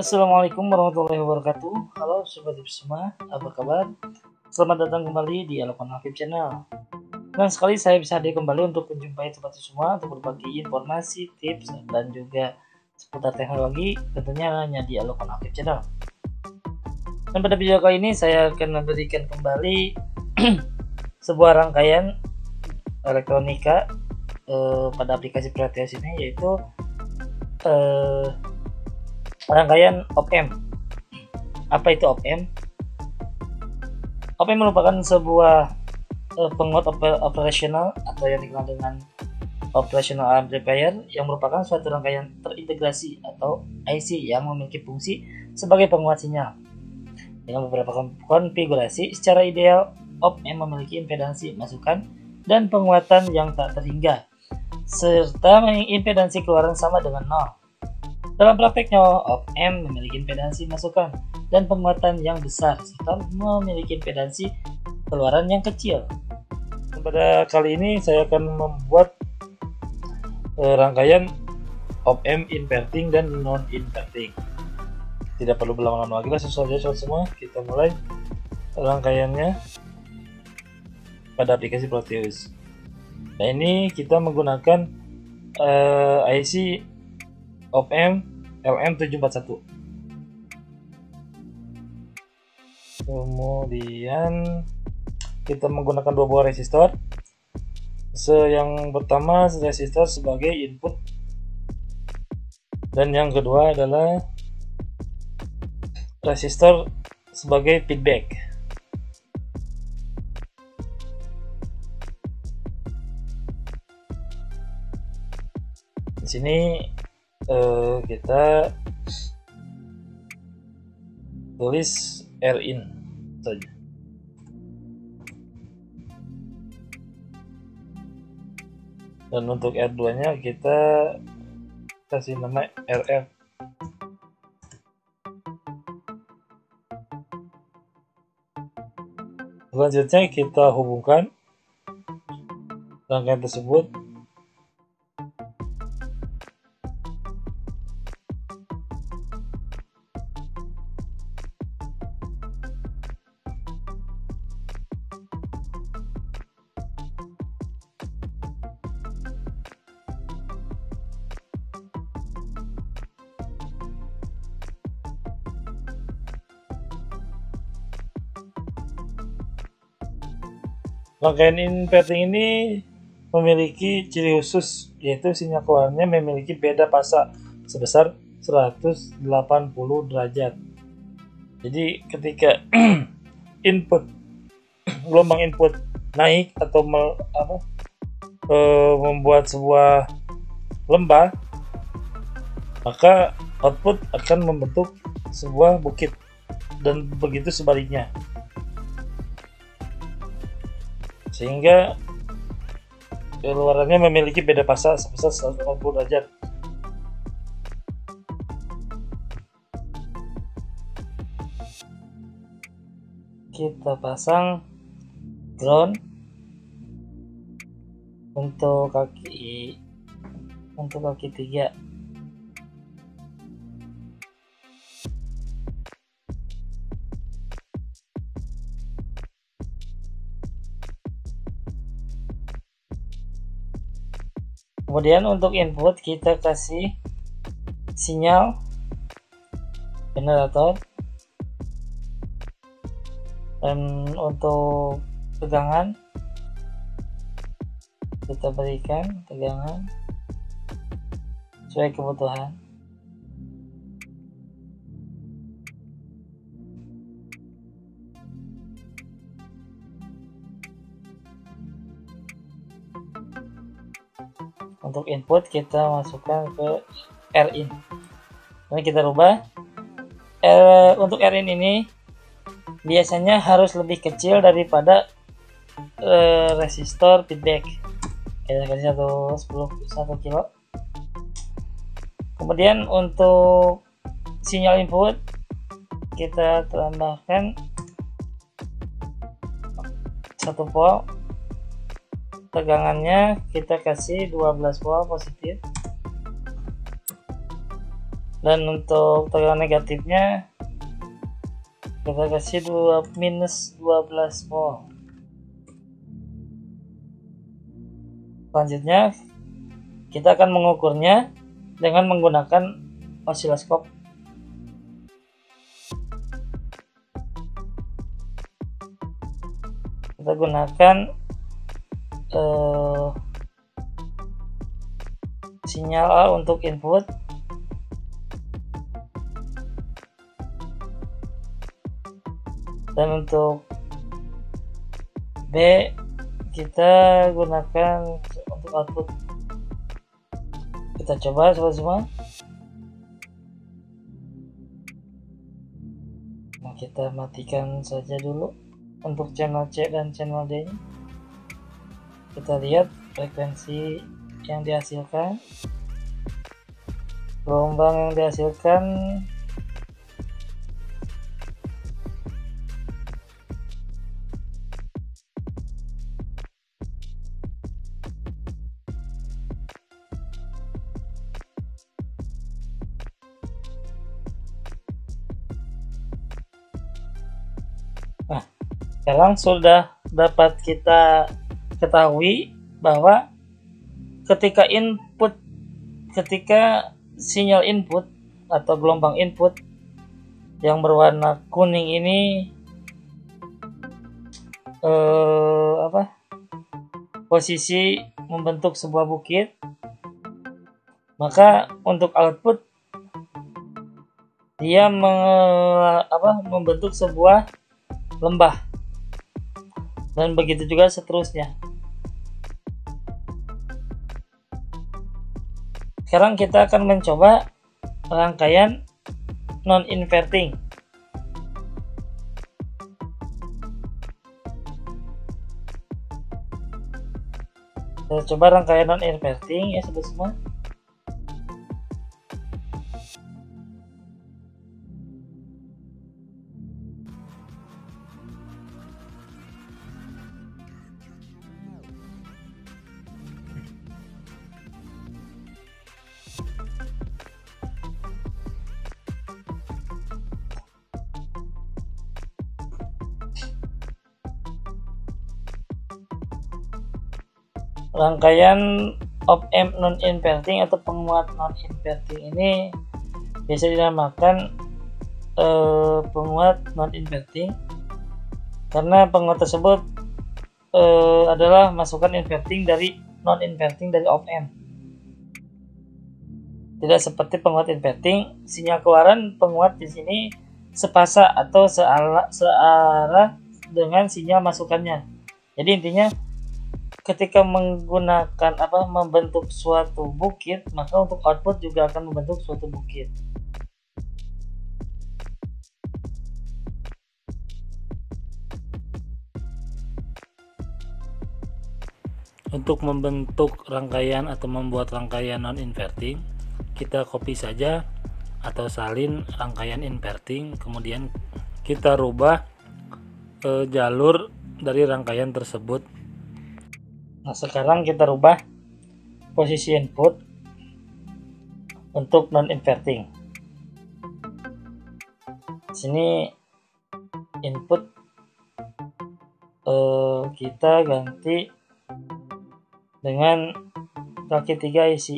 Assalamualaikum warahmatullahi wabarakatuh. Halo sobat semua, apa kabar? Selamat datang kembali di Alokon Aktif Channel. Dan sekali saya bisa hadir kembali untuk menjumpai sobat semua untuk berbagi informasi, tips, dan juga seputar teknologi tentunya hanya di Alokon Aktif Channel. Dan pada video kali ini saya akan memberikan kembali sebuah rangkaian elektronika pada aplikasi Proteus ini, yaitu rangkaian op-amp. Apa itu op-amp? Op-amp merupakan sebuah penguat operasional atau yang dikenal dengan operational amplifier, yang merupakan suatu rangkaian terintegrasi atau IC yang memiliki fungsi sebagai penguat sinyal. Dengan beberapa konfigurasi, secara ideal op-amp memiliki impedansi masukan dan penguatan yang tak terhingga, serta impedansi keluaran sama dengan 0. Dalam prakteknya, op-amp memiliki impedansi masukan dan penguatan yang besar serta memiliki impedansi keluaran yang kecil. Pada kali ini saya akan membuat rangkaian op-amp inverting dan non-inverting. Tidak perlu berlama-lama lagi, langsung saja semua kita mulai rangkaiannya pada aplikasi Proteus. Nah, ini kita menggunakan IC op-amp LM741. Kemudian kita menggunakan dua buah resistor. Yang pertama resistor sebagai input, dan yang kedua adalah resistor sebagai feedback. Di sini kita tulis Rin saja. Dan untuk R2 nya kita kasih nama RF. Selanjutnya kita hubungkan rangkaian tersebut Rangkaian inverting ini memiliki ciri khusus, yaitu sinyal keluarnya memiliki beda fasa sebesar 180 derajat. Jadi ketika gelombang input naik atau membuat sebuah lembah, maka output akan membentuk sebuah bukit, dan begitu sebaliknya, sehingga keluarannya memiliki beda fasa sebesar 180 derajat. Kita pasang ground untuk kaki 3. Kemudian untuk input kita kasih sinyal generator, dan untuk tegangan kita berikan tegangan sesuai kebutuhan. Untuk input kita masukkan ke Rin. Ini kita rubah. Untuk Rin ini biasanya harus lebih kecil daripada resistor feedback. Kita kasih 1 kilo. Kemudian untuk sinyal input kita tambahkan 1 volt. Tegangannya kita kasih 12 volt positif. Dan untuk tegangan negatifnya kita kasih minus 12 volt. Selanjutnya kita akan mengukurnya dengan menggunakan osiloskop. Kita gunakan sinyal A untuk input, dan untuk B kita gunakan untuk output. Kita coba semua. Nah, kita matikan saja dulu untuk channel C dan channel D nya. Kita lihat frekuensi yang dihasilkan, gelombang yang dihasilkan. Nah, sekarang sudah dapat kita ketahui bahwa ketika sinyal input atau gelombang input yang berwarna kuning ini posisi membentuk sebuah bukit, maka untuk output dia membentuk sebuah lembah, dan begitu juga seterusnya. Sekarang kita akan mencoba rangkaian non-inverting. Kita coba rangkaian non-inverting ya sobat semua. Rangkaian op-amp non-inverting atau penguat non-inverting ini biasa dinamakan penguat non-inverting karena penguat tersebut adalah masukan inverting dari non-inverting dari op-amp. Tidak seperti penguat inverting, sinyal keluaran penguat di sini sepasa atau searah dengan sinyal masukannya. Jadi intinya ketika membentuk suatu bukit, maka untuk output juga akan membentuk suatu bukit. Untuk membentuk rangkaian atau membuat rangkaian non-inverting, kita copy saja atau salin rangkaian inverting, kemudian kita rubah jalur dari rangkaian tersebut. Nah, sekarang kita rubah posisi input untuk non-inverting. Sini input kita ganti dengan kaki 3 isi.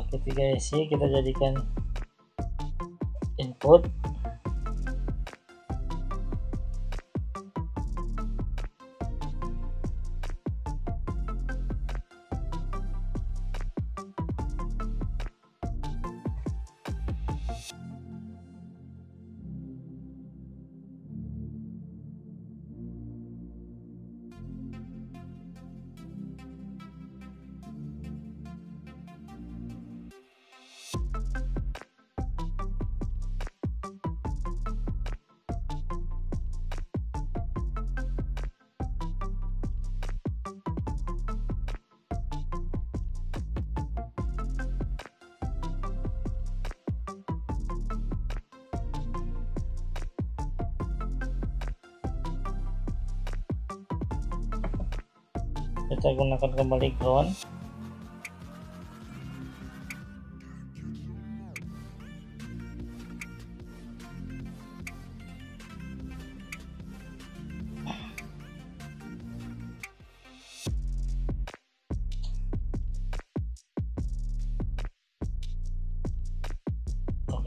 Kaki 3 isi kita jadikan input. Kita gunakan kembali ground.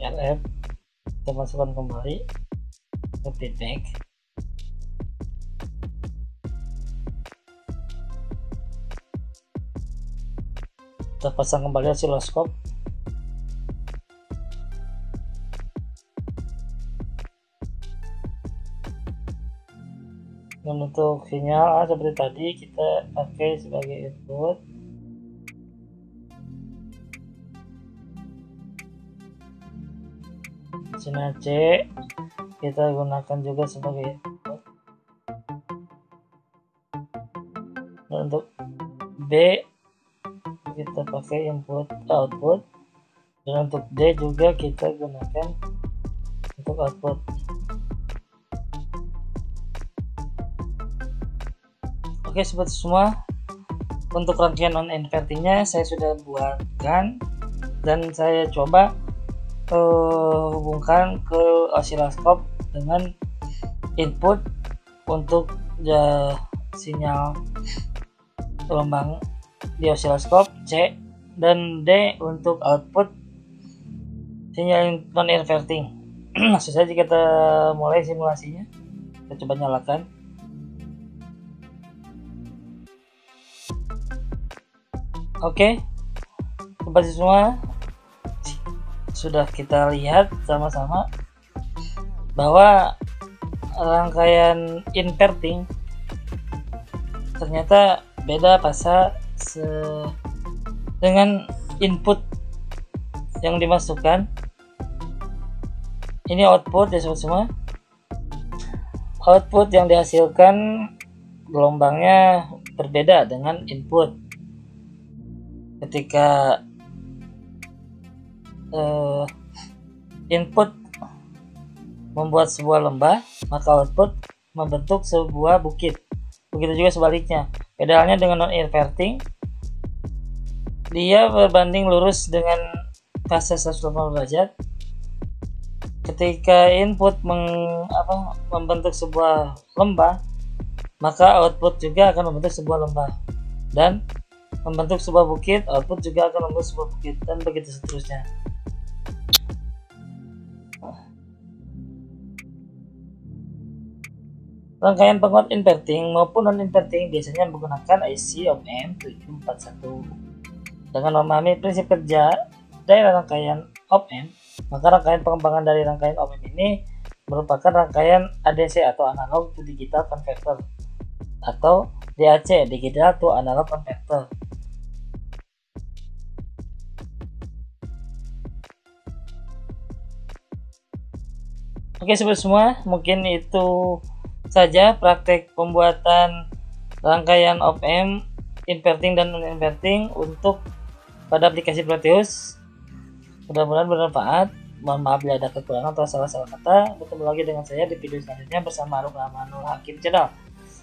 LF kita masukkan kembali ke feedback. Kita pasang kembali oscilloscope. Dan untuk sinyal seperti tadi kita pakai sebagai input. Sinyal C kita gunakan juga sebagai input. Dan untuk B kita pakai input output, dan untuk D juga kita gunakan untuk output. Oke sobat semua, untuk rangkaian non invertingnya saya sudah buatkan dan saya coba hubungkan ke oscilloscope dengan input untuk sinyal gelombang di oscilloscope C, dan D untuk output sinyal non inverting. Langsung saja kita mulai simulasinya. Kita coba nyalakan. Oke sobat semua, sudah kita lihat sama-sama bahwa rangkaian inverting ternyata beda fasa dengan input yang dimasukkan. Ini output ya sobat semua. Output yang dihasilkan gelombangnya berbeda dengan input. Ketika input membuat sebuah lembah, maka output membentuk sebuah bukit. Begitu juga sebaliknya. Beda halnya dengan non inverting, dia berbanding lurus dengan fase 180 derajat. Ketika input membentuk sebuah lembah, maka output juga akan membentuk sebuah lembah, dan membentuk sebuah bukit, output juga akan membentuk sebuah bukit, dan begitu seterusnya. Rangkaian penguat inverting maupun non-inverting biasanya menggunakan IC op-amp 741. Dengan memahami prinsip kerja dari rangkaian op-amp, maka rangkaian pengembangan dari rangkaian op-amp ini merupakan rangkaian ADC atau analog to digital converter, atau DAC, digital to analog converter. Oke sobat semua, mungkin itu saja praktek pembuatan rangkaian op-amp inverting dan non-inverting untuk pada aplikasi Proteus. Mudah-mudahan bermanfaat. Mohon maaf bila ada kekurangan atau salah-salah kata. Bertemu lagi dengan saya di video selanjutnya bersama Aruk Rahmanul Hakim Channel.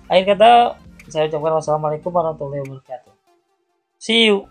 Akhir kata saya ucapkan wassalamualaikum warahmatullahi wabarakatuh. See you.